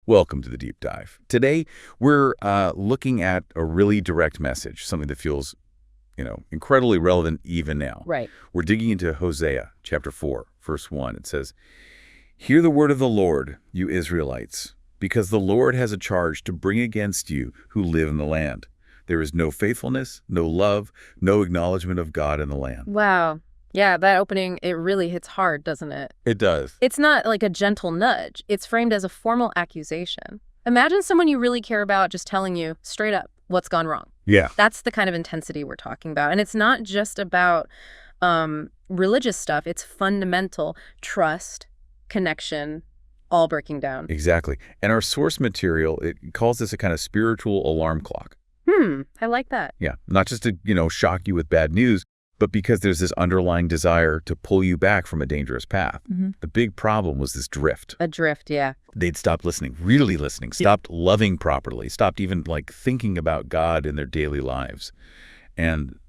Welcome to the Deep Dive. Today, we're looking at a really direct message, something that feels, incredibly relevant even now. Right. We're digging into Hosea chapter 4, verse 1. It says, "Hear the word of the Lord, you Israelites, because the Lord has a charge to bring against you who live in the land. There is no faithfulness, no love, no acknowledgment of God in the land." Wow. Yeah, that opening, it really hits hard, doesn't it? It does. It's not like a gentle nudge. It's framed as a formal accusation. Imagine someone you really care about just telling you straight up what's gone wrong. Yeah. That's the kind of intensity we're talking about. And it's not just about religious stuff. It's fundamental trust, connection, all breaking down. Exactly. And our source material, it calls this a kind of spiritual alarm clock. I like that. Yeah. Not just to, shock you with bad news, but because there's this underlying desire to pull you back from a dangerous path. The big problem was this drift. A drift, yeah. They'd stopped listening, really listening, stopped loving properly, stopped even thinking about God in their daily lives. And,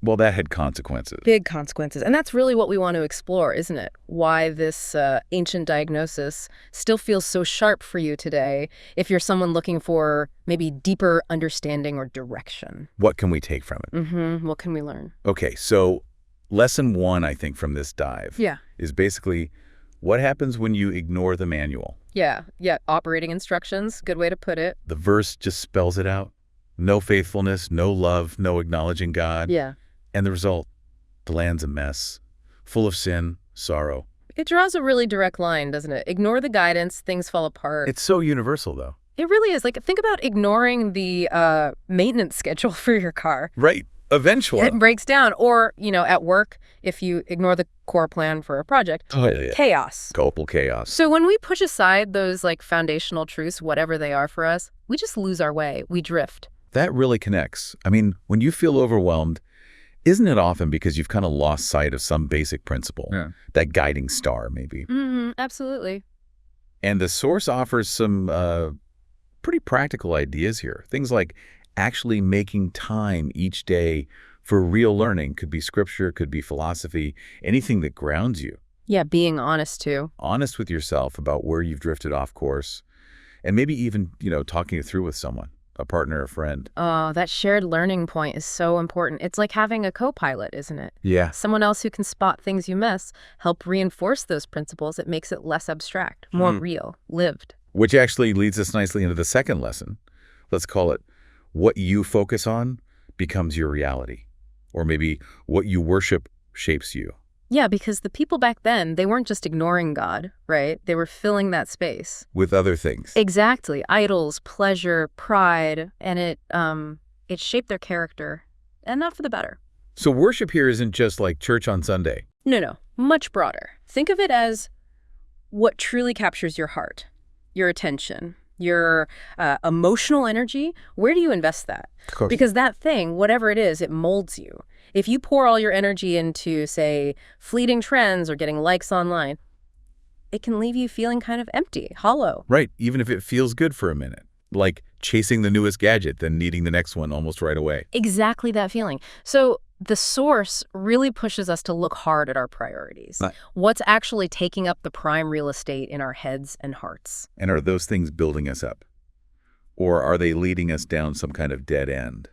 well, that had consequences. Big consequences. And that's really what we want to explore, isn't it? Why this ancient diagnosis still feels so sharp for you today if you're someone looking for maybe deeper understanding or direction. What can we take from it? What can we learn? Okay, so lesson one, I think, from this dive is basically what happens when you ignore the manual. Yeah, operating instructions, good way to put it. The verse just spells it out. No faithfulness, no love, no acknowledging God. Yeah. And the result, the land's a mess, full of sin, sorrow. It draws a really direct line, doesn't it? Ignore the guidance, things fall apart. It's so universal, though. It really is. Think about ignoring the maintenance schedule for your car. Right. Eventually. It breaks down. Or, at work, if you ignore the core plan for a project, chaos. Global chaos. So when we push aside those foundational truths, whatever they are for us, we just lose our way. We drift. That really connects. I mean, when you feel overwhelmed, isn't it often because you've kind of lost sight of some basic principle, that guiding star maybe? Absolutely. And the source offers some pretty practical ideas here. Things like actually making time each day for real learning. Could be scripture, could be philosophy, anything that grounds you. Yeah, being honest too. Honest with yourself about where you've drifted off course. And maybe even, talking it through with someone. A partner, a friend. Oh, that shared learning point is so important. It's like having a co-pilot, isn't it? Yeah. Someone else who can spot things you miss, help reinforce those principles. It makes it less abstract, more real, lived. Which actually leads us nicely into the second lesson. Let's call it, what you focus on becomes your reality. Or maybe what you worship shapes you. Yeah, because the people back then, they weren't just ignoring God, right? They were filling that space. With other things. Exactly. Idols, pleasure, pride, and it shaped their character, and not for the better. So worship here isn't just like church on Sunday. No. Much broader. Think of it as what truly captures your heart, your attention, your emotional energy. Where do you invest that? Of course. Because that thing, whatever it is, it molds you. If you pour all your energy into, say, fleeting trends or getting likes online, it can leave you feeling kind of empty, hollow. Right, even if it feels good for a minute. Like chasing the newest gadget, then needing the next one almost right away. Exactly that feeling. So the source really pushes us to look hard at our priorities. What's actually taking up the prime real estate in our heads and hearts? And are those things building us up? Or are they leading us down some kind of dead end?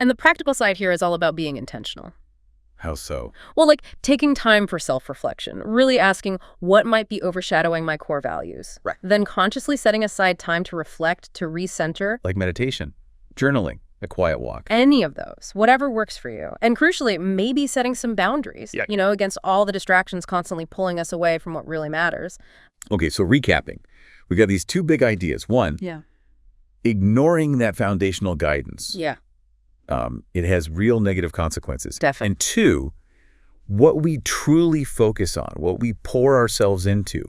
And the practical side here is all about being intentional. How so? Well, taking time for self-reflection, really asking what might be overshadowing my core values. Right. Then consciously setting aside time to reflect, to recenter. Like meditation, journaling, a quiet walk. Any of those, whatever works for you. And crucially, maybe setting some boundaries, against all the distractions constantly pulling us away from what really matters. Okay, so recapping. We got these two big ideas. One, ignoring that foundational guidance. Yeah. It has real negative consequences. Definitely. And two, what we truly focus on, what we pour ourselves into,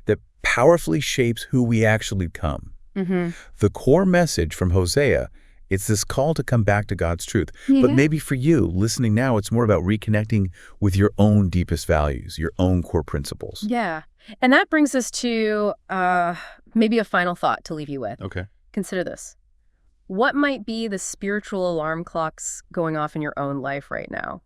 that powerfully shapes who we actually become. The core message from Hosea, it's this call to come back to God's truth. But maybe for you, listening now, it's more about reconnecting with your own deepest values, your own core principles. Yeah. And that brings us to maybe a final thought to leave you with. Okay. Consider this. What might be the spiritual alarm clocks going off in your own life right now?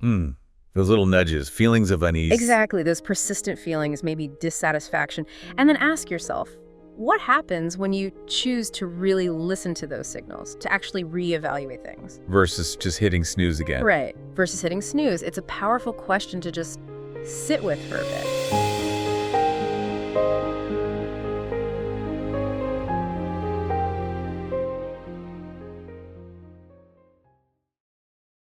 Those little nudges, feelings of unease. Exactly, those persistent feelings, maybe dissatisfaction. And then ask yourself, what happens when you choose to really listen to those signals, to actually reevaluate things? Versus just hitting snooze again. Right. Versus hitting snooze. It's a powerful question to just sit with for a bit.